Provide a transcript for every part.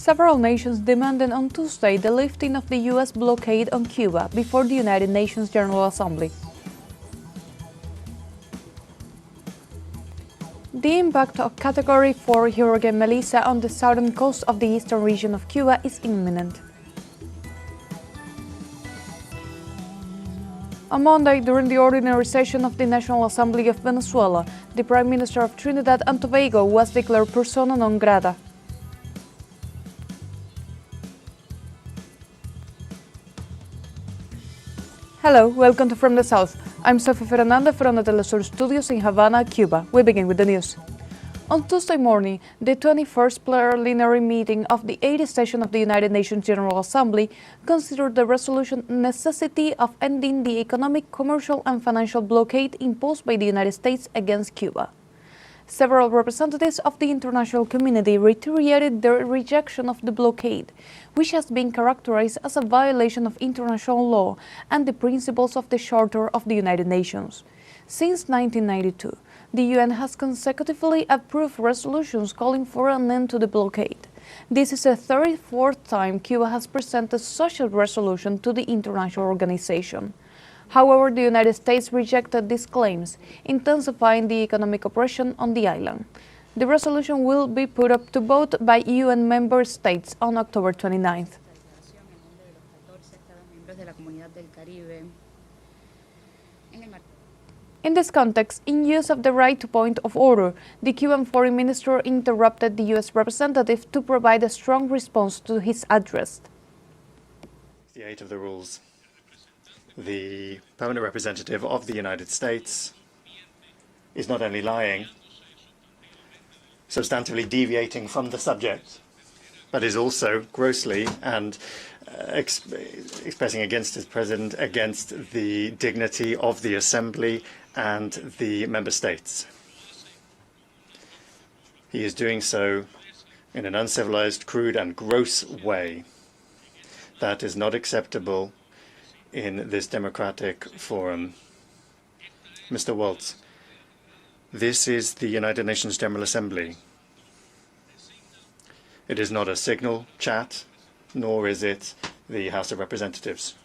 Several nations demanded on Tuesday the lifting of the U.S. blockade on Cuba before the United Nations General Assembly. The impact of Category 4 Hurricane Melissa on the southern coast of the eastern region of Cuba is imminent. On Monday, during the ordinary session of the National Assembly of Venezuela, the Prime Minister of Trinidad and Tobago was declared persona non grata. Hello, welcome to From the South. I'm Sofía Fernandez from the teleSUR studios in Havana, Cuba. We begin with the news. On Tuesday morning, the 21st plenary meeting of the 80th session of the United Nations General Assembly considered the resolution necessity of ending the economic, commercial and financial blockade imposed by the United States against Cuba. Several representatives of the international community reiterated their rejection of the blockade, which has been characterized as a violation of international law and the principles of the Charter of the United Nations. Since 1992, the UN has consecutively approved resolutions calling for an end to the blockade. This is the 34th time Cuba has presented such a resolution to the international organization. However, the United States rejected these claims, intensifying the economic oppression on the island. The resolution will be put up to vote by UN member states on October 29th. In this context, in use of the right to point of order, the Cuban foreign minister interrupted the U.S. representative to provide a strong response to his address. 68 of the rules. The permanent representative of the United States is not only lying, substantively deviating from the subject, but is also grossly and expressing against his president, against the dignity of the Assembly and the member states. He is doing so in an uncivilized, crude and gross way that is not acceptable in this democratic forum. Mr. Waltz, this is the United Nations General Assembly. It is not a signal chat, nor is it the House of Representatives.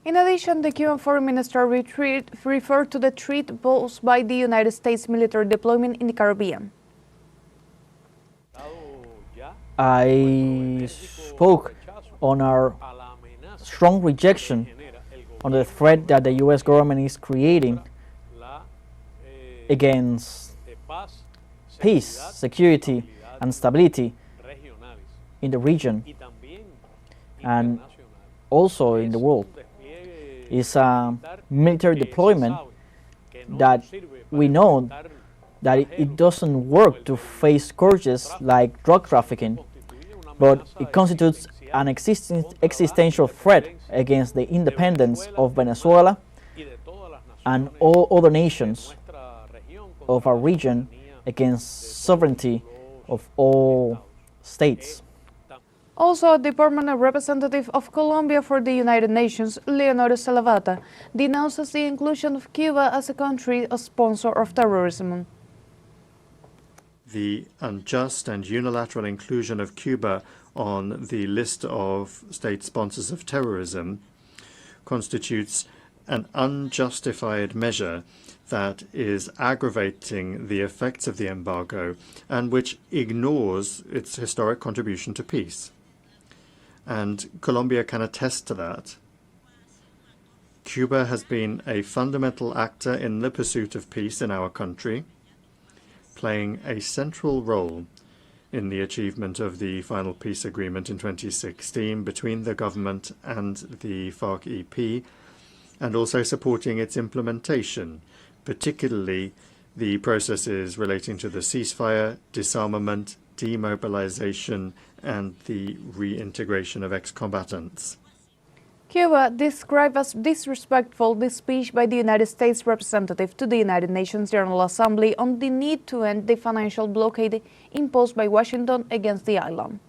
In addition, the Cuban foreign minister referred to the threat posed by the United States military deployment in the Caribbean. I spoke on our strong rejection on the threat that the U.S. government is creating against peace, security, and stability in the region and also in the world. It's a military deployment that we know that it doesn't work to face scourges like drug trafficking, but it constitutes an existential threat against the independence of Venezuela and all other nations of our region, against sovereignty of all states. Also, the permanent representative of Colombia for the United Nations, Leonor Salavata, denounces the inclusion of Cuba as a country a sponsor of terrorism. The unjust and unilateral inclusion of Cuba on the list of state sponsors of terrorism constitutes an unjustified measure that is aggravating the effects of the embargo and which ignores its historic contribution to peace. And Colombia can attest to that. Cuba has been a fundamental actor in the pursuit of peace in our country, playing a central role in the achievement of the final peace agreement in 2016 between the government and the FARC-EP, and also supporting its implementation, particularly the processes relating to the ceasefire, disarmament, demobilization, and the reintegration of ex-combatants. Cuba described as disrespectful the speech by the United States representative to the United Nations General Assembly on the need to end the financial blockade imposed by Washington against the island.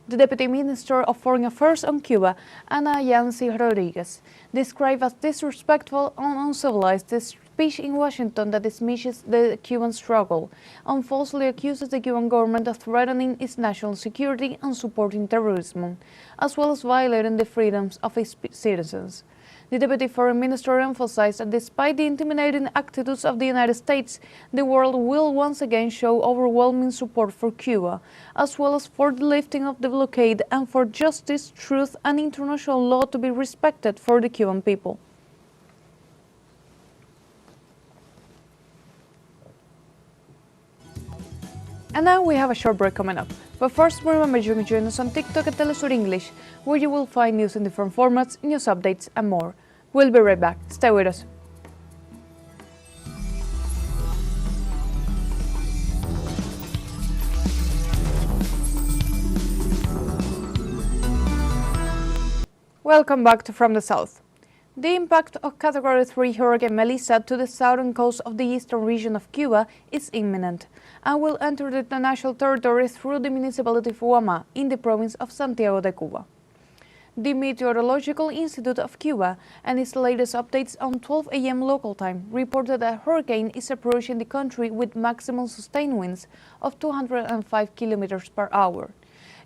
The Deputy Minister of Foreign Affairs on Cuba, Ana Yancy Rodriguez, described as disrespectful and uncivilized speech in Washington that dismisses the Cuban struggle and falsely accuses the Cuban government of threatening its national security and supporting terrorism, as well as violating the freedoms of its citizens. The Deputy Foreign Minister emphasized that despite the intimidating attitudes of the United States, the world will once again show overwhelming support for Cuba, as well as for the lifting of the blockade and for justice, truth, and international law to be respected for the Cuban people. And now we have a short break coming up. But first, remember you can join us on TikTok at teleSUR English, where you will find news in different formats, news updates, and more. We'll be right back. Stay with us. Welcome back to From the South. The impact of Category 3 Hurricane Melissa to the southern coast of the eastern region of Cuba is imminent and will enter the international territory through the municipality of Guamá in the province of Santiago de Cuba. The Meteorological Institute of Cuba and its latest updates on 12 a.m. local time reported that a hurricane is approaching the country with maximum sustained winds of 205 kilometers per hour.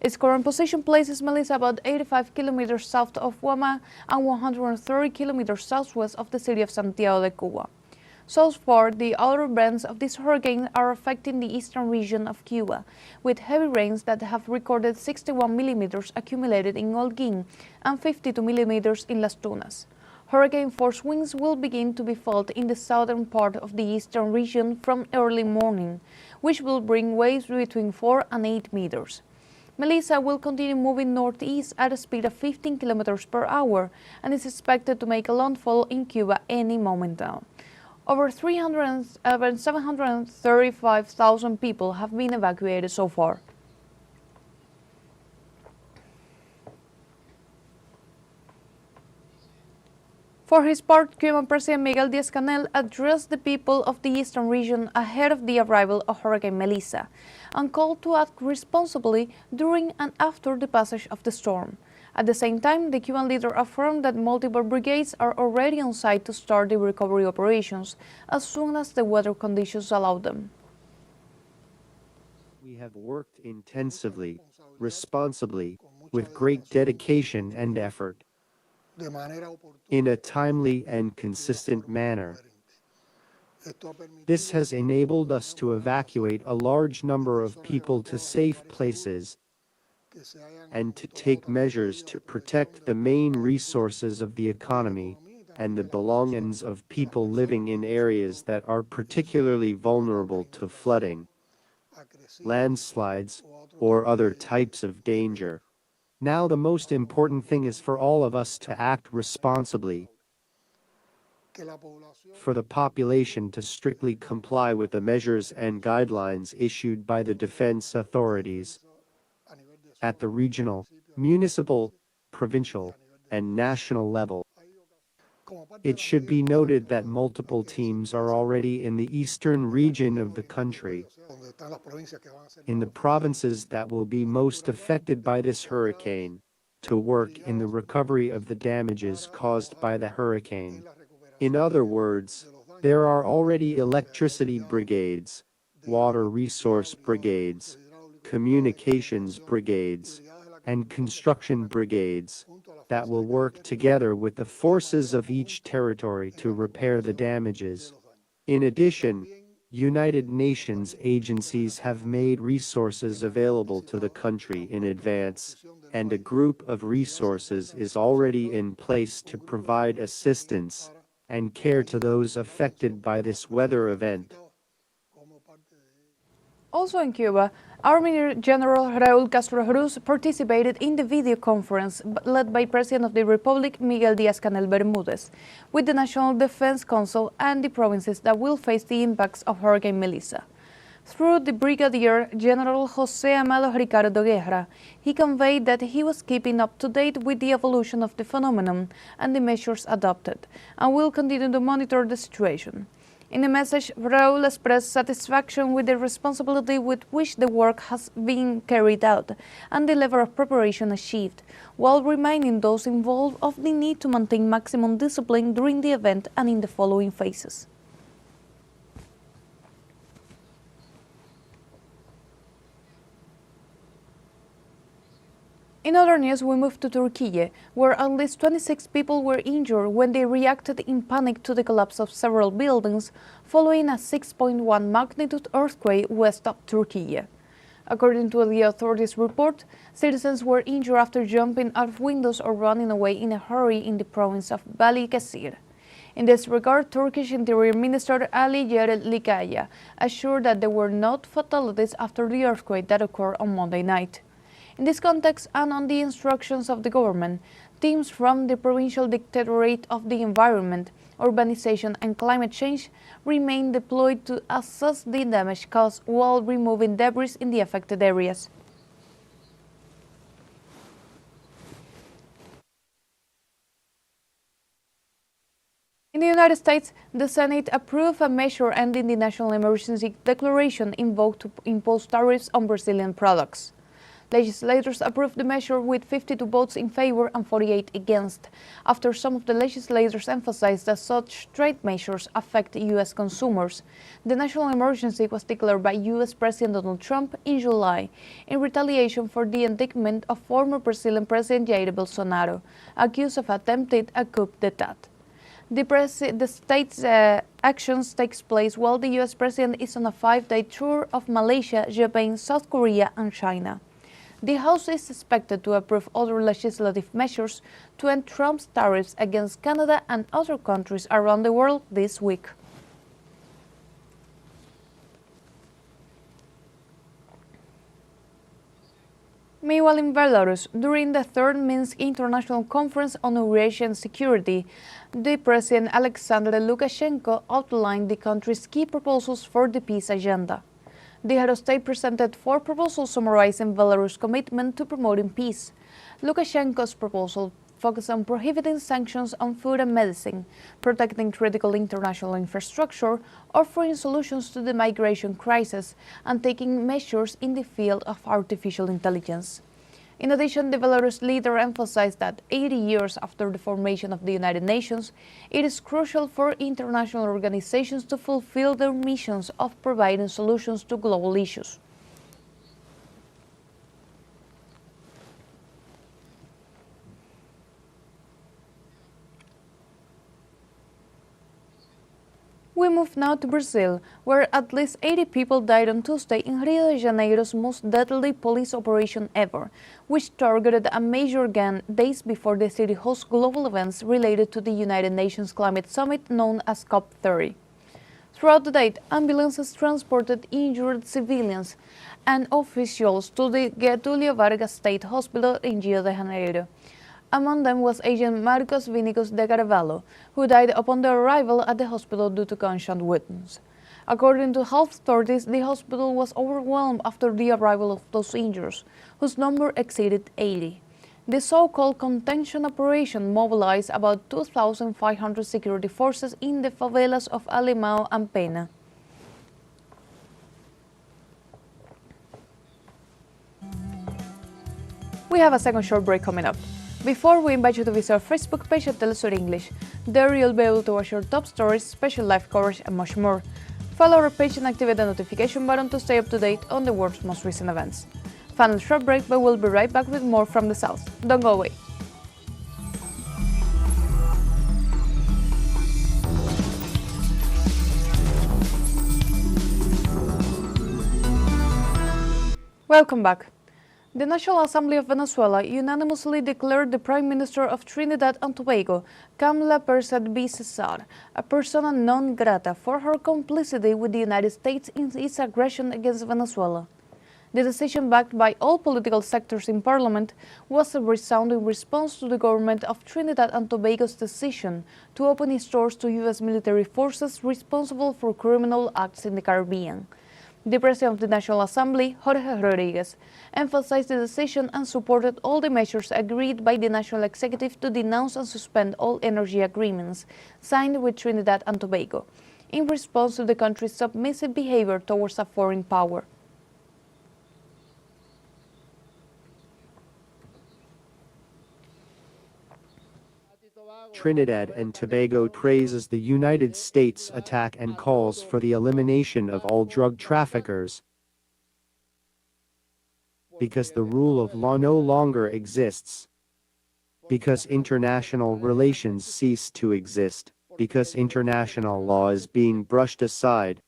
Its current position places Melissa about 85 kilometers south of Guamá and 130 kilometers southwest of the city of Santiago de Cuba. So far, the outer bands of this hurricane are affecting the eastern region of Cuba, with heavy rains that have recorded 61 millimeters accumulated in Holguín and 52 millimeters in Las Tunas. Hurricane-force winds will begin to be felt in the southern part of the eastern region from early morning, which will bring waves between 4 and 8 meters. Melissa will continue moving northeast at a speed of 15 kilometers per hour and is expected to make a landfall in Cuba any moment now. Over 735,000 people have been evacuated so far. For his part, Cuban President Miguel Díaz-Canel addressed the people of the eastern region ahead of the arrival of Hurricane Melissa and called to act responsibly during and after the passage of the storm. At the same time, the Cuban leader affirmed that multiple brigades are already on site to start the recovery operations as soon as the weather conditions allow them. We have worked intensively, responsibly, with great dedication and effort, in a timely and consistent manner. This has enabled us to evacuate a large number of people to safe places and to take measures to protect the main resources of the economy and the belongings of people living in areas that are particularly vulnerable to flooding, landslides, or other types of danger. Now the most important thing is for all of us to act responsibly, for the population to strictly comply with the measures and guidelines issued by the defense authorities at the regional, municipal, provincial, and national level. It should be noted that multiple teams are already in the eastern region of the country, in the provinces that will be most affected by this hurricane, to work in the recovery of the damages caused by the hurricane. In other words, there are already electricity brigades, water resource brigades, communications brigades, and construction brigades that will work together with the forces of each territory to repair the damages. In addition, United Nations agencies have made resources available to the country in advance, and a group of resources is already in place to provide assistance and care to those affected by this weather event. Also in Cuba, Army General Raúl Castro Cruz participated in the video conference led by President of the Republic Miguel Díaz-Canel Bermúdez with the National Defense Council and the provinces that will face the impacts of Hurricane Melissa. Through the Brigadier General José Amado Ricardo Guerra, he conveyed that he was keeping up to date with the evolution of the phenomenon and the measures adopted, and will continue to monitor the situation. In a message, Raúl expressed satisfaction with the responsibility with which the work has been carried out and the level of preparation achieved, while reminding those involved of the need to maintain maximum discipline during the event and in the following phases. In other news, we move to Turkey, where at least 26 people were injured when they reacted in panic to the collapse of several buildings following a 6.1 magnitude earthquake west of Turkey. According to the authorities' report, citizens were injured after jumping out of windows or running away in a hurry in the province of Balıkesir. In this regard, Turkish Interior Minister Ali Yerel Likaya assured that there were no fatalities after the earthquake that occurred on Monday night. In this context, and on the instructions of the government, teams from the Provincial Directorate of the Environment, Urbanization and Climate Change remain deployed to assess the damage caused while removing debris in the affected areas. In the United States, the Senate approved a measure ending the national emergency declaration invoked to impose tariffs on Brazilian products. Legislators approved the measure with 52 votes in favor and 48 against, after some of the legislators emphasized that such trade measures affect U.S. consumers. The national emergency was declared by U.S. President Donald Trump in July in retaliation for the indictment of former Brazilian President Jair Bolsonaro, accused of attempted a coup d'état. The state's actions takes place while the U.S. President is on a 5-day tour of Malaysia, Japan, South Korea and China. The House is expected to approve other legislative measures to end Trump's tariffs against Canada and other countries around the world this week. Meanwhile, in Belarus, during the third Minsk International Conference on Eurasian Security, the President Alexander Lukashenko outlined the country's key proposals for the peace agenda. The head of state presented 4 proposals summarizing Belarus' commitment to promoting peace. Lukashenko's proposal focused on prohibiting sanctions on food and medicine, protecting critical international infrastructure, offering solutions to the migration crisis, and taking measures in the field of artificial intelligence. In addition, the Belarus leader emphasized that 80 years after the formation of the United Nations, it is crucial for international organizations to fulfill their missions of providing solutions to global issues. We move now to Brazil, where at least 80 people died on Tuesday in Rio de Janeiro's most deadly police operation ever, which targeted a major gang days before the city hosts global events related to the United Nations Climate Summit known as COP30. Throughout the day, ambulances transported injured civilians and officials to the Getúlio Vargas State Hospital in Rio de Janeiro. Among them was Agent Marcos Vinícius de Carvalho, who died upon their arrival at the hospital due to gunshot wounds. According to health authorities, the hospital was overwhelmed after the arrival of those injured, whose number exceeded 80. The so-called contention operation mobilized about 2,500 security forces in the favelas of Alemão and Pena. We have a second short break coming up. Before, we invite you to visit our Facebook page at teleSUR English. There you'll be able to watch our top stories, special live coverage and much more. Follow our page and activate the notification button to stay up to date on the world's most recent events. Final short break, but we'll be right back with more from the South. Don't go away. Welcome back. The National Assembly of Venezuela unanimously declared the Prime Minister of Trinidad and Tobago, Kamla Persad-Bissessar, a persona non grata for her complicity with the United States in its aggression against Venezuela. The decision, backed by all political sectors in Parliament, was a resounding response to the government of Trinidad and Tobago's decision to open its doors to U.S. military forces responsible for criminal acts in the Caribbean. The President of the National Assembly, Jorge Rodriguez, emphasized the decision and supported all the measures agreed by the National Executive to denounce and suspend all energy agreements signed with Trinidad and Tobago, in response to the country's submissive behavior towards a foreign power. Trinidad and Tobago praises the United States attack and calls for the elimination of all drug traffickers. because the rule of law no longer exists, because international relations cease to exist, because international law is being brushed aside,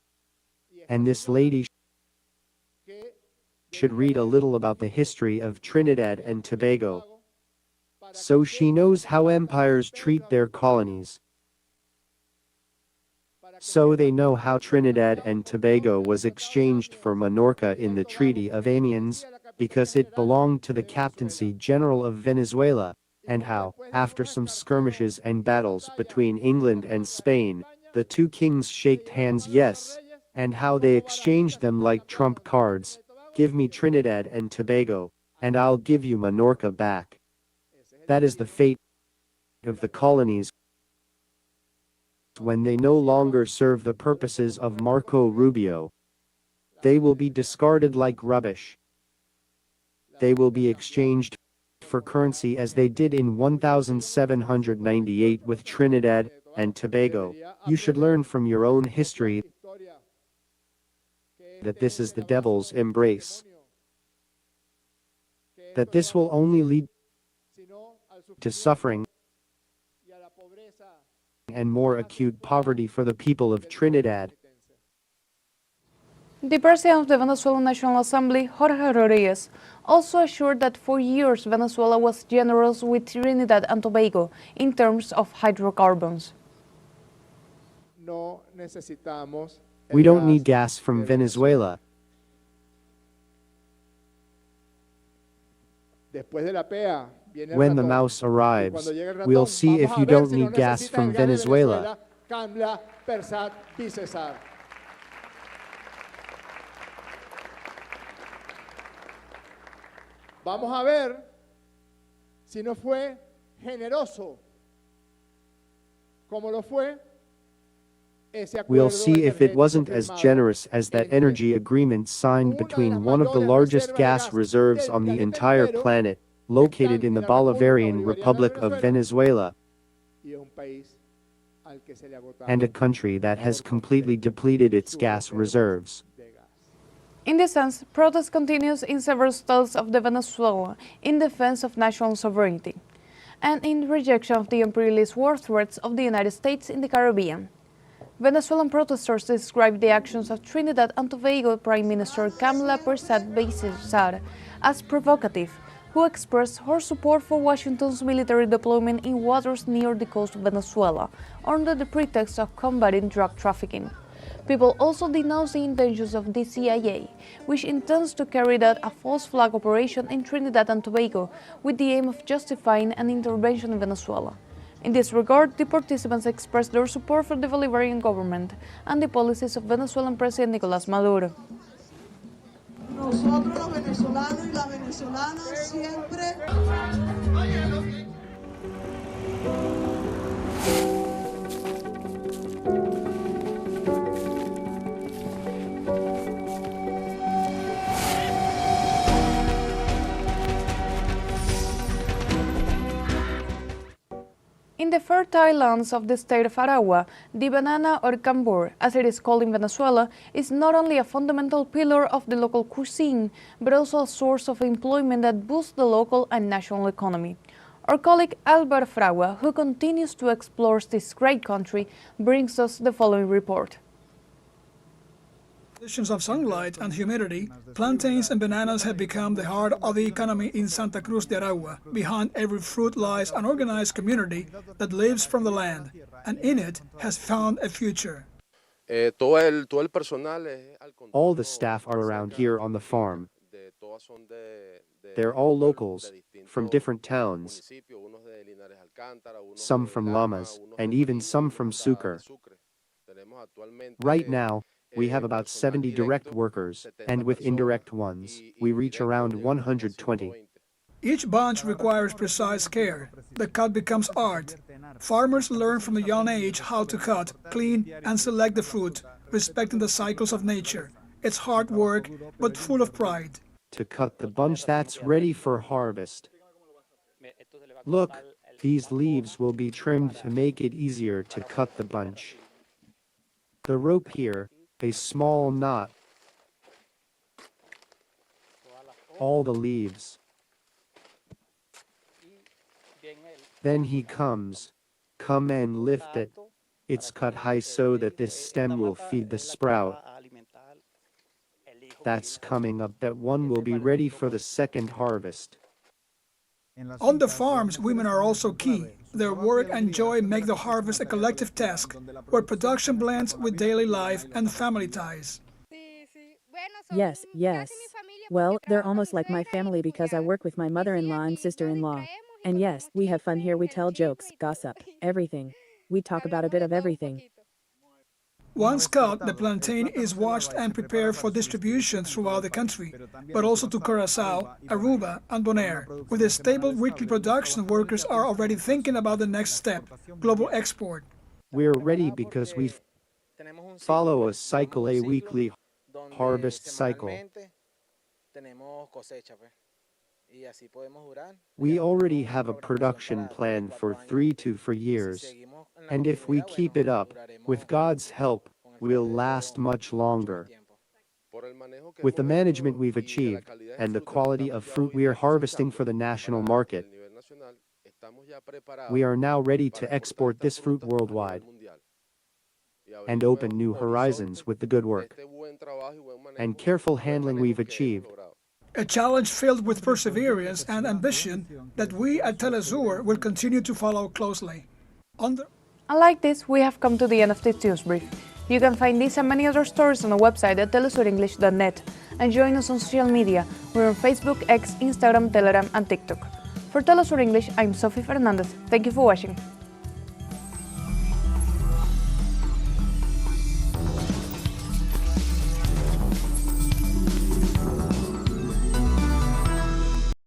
and this lady should read a little about the history of Trinidad and Tobago, so she knows how empires treat their colonies. So they know how Trinidad and Tobago was exchanged for Minorca in the Treaty of Amiens, because it belonged to the Captaincy General of Venezuela, and how, after some skirmishes and battles between England and Spain, the two kings shaked hands yes, and how they exchanged them like trump cards. Give me Trinidad and Tobago, and I'll give you Minorca back. That is the fate of the colonies when they no longer serve the purposes of Marco Rubio. They will be discarded like rubbish. They will be exchanged for currency as they did in 1798 with Trinidad and Tobago. You should learn from your own history that this is the devil's embrace, that this will only lead to suffering and more acute poverty for the people of Trinidad. The president of the Venezuelan National Assembly, Jorge Rodriguez, also assured that for years Venezuela was generous with Trinidad and Tobago in terms of hydrocarbons. We don't need gas from Venezuela. When the mouse arrives, we'll see if you don't need gas from Venezuela. Vamos a ver si no fue generoso como lo fue ese acuerdo. We'll see if it wasn't as generous as that energy agreement signed between one of the largest gas reserves on the entire planet, located in the Bolivarian Republic of Venezuela, and a country that has completely depleted its gas reserves. In this sense, protest continues in several states of Venezuela in defense of national sovereignty and in rejection of the imperialist war threats of the United States in the Caribbean. Venezuelan protesters described the actions of Trinidad and Tobago Prime Minister Camila Bersat as provocative, who expressed her support for Washington's military deployment in waters near the coast of Venezuela under the pretext of combating drug trafficking. People also denounced the intentions of the CIA, which intends to carry out a false flag operation in Trinidad and Tobago with the aim of justifying an intervention in Venezuela. In this regard, the participants expressed their support for the Bolivarian government and the policies of Venezuelan President Nicolás Maduro. Nosotros los venezolanos y las venezolanas siempre. In the fertile lands of the state of Aragua, the banana or cambur, as it is called in Venezuela, is not only a fundamental pillar of the local cuisine, but also a source of employment that boosts the local and national economy. Our colleague Albert Fragua, who continues to explore this great country, brings us the following report. Conditions of sunlight and humidity, plantains and bananas have become the heart of the economy in Santa Cruz de Aragua. Behind every fruit lies an organized community that lives from the land, and in it has found a future. All the staff are around here on the farm. They're all locals, from different towns, some from Lamas, and even some from Sucre. Right now, we have about 70 direct workers, and with indirect ones, we reach around 120. Each bunch requires precise care. The cut becomes art. Farmers learn from a young age how to cut, clean, and select the fruit, respecting the cycles of nature. It's hard work, but full of pride. To cut the bunch that's ready for harvest. Look, these leaves will be trimmed to make it easier to cut the bunch. The rope here, a small knot. all the leaves. Then he comes. Come and lift it. It's cut high so that this stem will feed the sprout. That's coming up, that one will be ready for the second harvest. On the farms, women are also key. Their work and joy make the harvest a collective task, where production blends with daily life and family ties. Yes, yes. Well, they're almost like my family because I work with my mother-in-law and sister-in-law. And yes, we have fun here, we tell jokes, gossip, everything. We talk about a bit of everything. Once cut, the plantain is washed and prepared for distribution throughout the country, but also to Curaçao, Aruba, and Bonaire. With a stable weekly production, workers are already thinking about the next step, global export. We're ready because we follow a cycle, a weekly harvest cycle. We already have a production plan for 3 to 4 years, and if we keep it up, with God's help, we'll last much longer. With the management we've achieved, and the quality of fruit we are harvesting for the national market, we are now ready to export this fruit worldwide and open new horizons with the good work and careful handling we've achieved. A challenge filled with perseverance and ambition that we at teleSUR will continue to follow closely. And like this, we have come to the end of this news brief. You can find these and many other stories on our website at telesurenglish.net and join us on social media. We're on Facebook, X, Instagram, Telegram and TikTok. For telesur English, I'm Sophie Fernandez. Thank you for watching.